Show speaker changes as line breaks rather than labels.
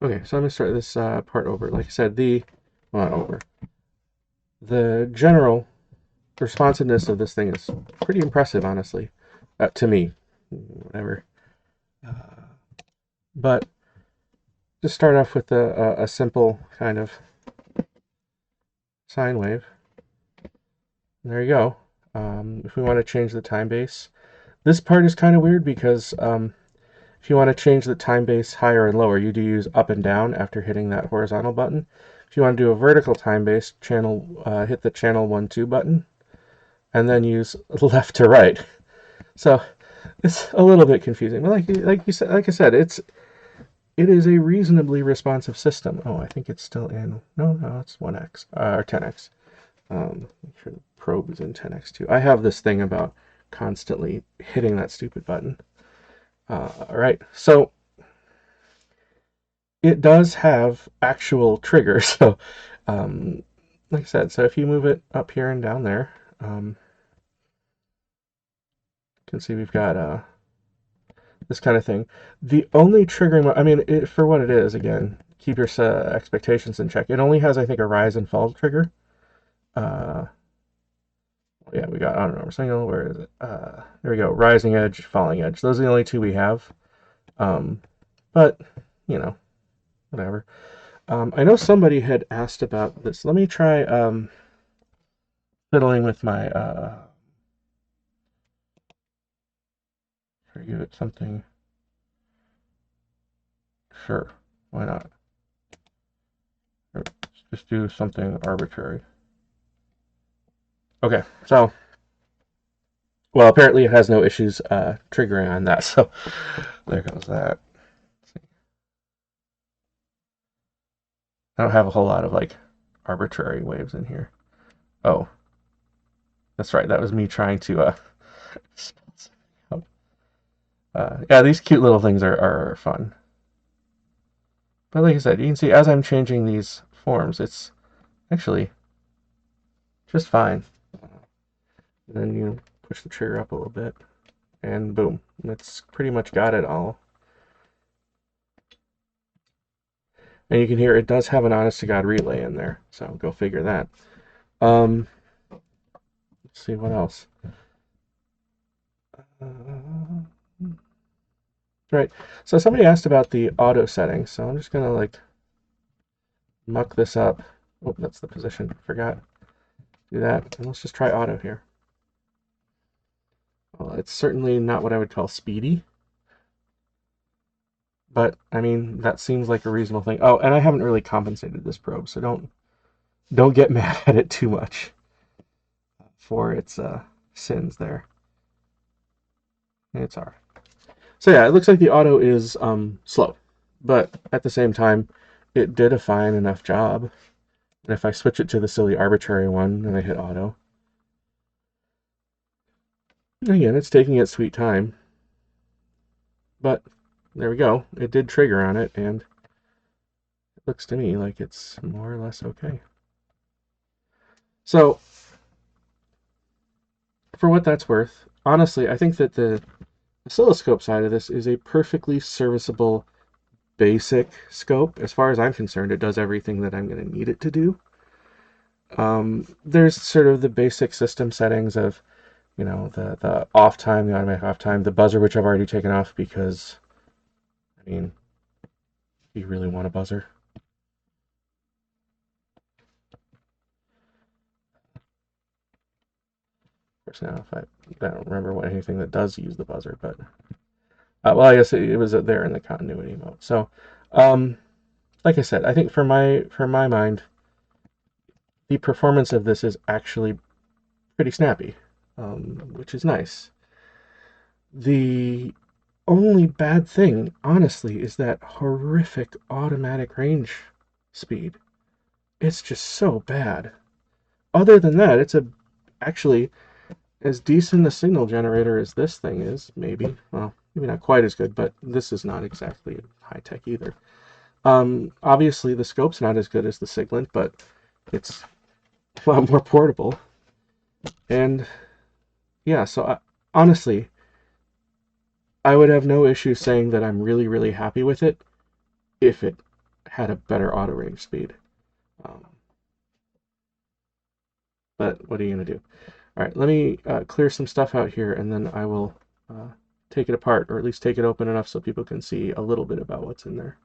Okay, so I'm gonna start this part over. Like I said, well, not over. The general responsiveness of this thing is pretty impressive, honestly, to me. Whatever. Uh, but just start off with a simple kind of sine wave. There you go. If we want to change the time base, this part is kind of weird because if you want to change the time base higher and lower, you do use up and down after hitting that horizontal button. If you want to do a vertical time base, hit the channel 1-2 button, and then use left to right. So it's a little bit confusing. But like I said, it is a reasonably responsive system. Oh, I think it's still in. No, it's 1x or 10x. Make sure the probe is in 10x too. I have this thing about constantly hitting that stupid button. All right, so it does have actual triggers. So, um, like I said, so if you move it up here and down there, you can see we've got this kind of thing. The only triggering, I mean, for what it is, again, keep your expectations in check. It only has, I think, a rise and fall trigger. Uh, yeah, we got on and over signal. Where is it? There we go. Rising edge, falling edge. Those are the only two we have. But you know, whatever. I know somebody had asked about this. Let me try fiddling with my forget it something. Sure, why not? Just do something arbitrary. Okay, so well, apparently it has no issues triggering on that. So there goes that. I don't have a whole lot of like arbitrary waves in here. Oh, that's right. That was me trying to spell something out. Yeah, these cute little things are fun. But like I said, you can see as I'm changing these forms, it's actually just fine. And then you push the trigger up a little bit, and boom, it's pretty much got it all. And you can hear it does have an honest to God relay in there, so go figure that. Um, let's see what else. Right. So somebody asked about the auto settings, so I'm just gonna like muck this up. Oh, that's the position. Forgot. Do that, and let's just try auto here. Well, it's certainly not what I would call speedy, but I mean that seems like a reasonable thing. Oh, and I haven't really compensated this probe, so don't get mad at it too much for its sins there. It's alright. So yeah, it looks like the auto is slow, but at the same time, it did a fine enough job. And if I switch it to the silly arbitrary one and I hit auto, again, it's taking its sweet time. But there we go. It did trigger on it, and it looks to me like it's more or less okay. So, for what that's worth, honestly, I think that the oscilloscope side of this is a perfectly serviceable basic scope. As far as I'm concerned, it does everything that I'm going to need it to do. There's sort of the basic system settings of, the off time, the automatic off time, the buzzer, which I've already taken off because, I mean, you really want a buzzer. Of course, now if I don't remember anything that does use the buzzer, but well, I guess it was there in the continuity mode. So, um, like I said, I think for my mind, the performance of this is actually pretty snappy, which is nice. The only bad thing, honestly, is that horrific automatic range speed. It's just so bad. Other than that, it's actually as decent a signal generator as this thing is, maybe. Well, maybe not quite as good, but this is not exactly high tech either. Obviously, the scope's not as good as the Siglent, but it's a lot more portable. And yeah, so honestly, I would have no issue saying that I'm really, really happy with it if it had a better auto range speed. But what are you going to do? All right, let me clear some stuff out here, and then I will take it apart, or at least take it open enough so people can see a little bit about what's in there.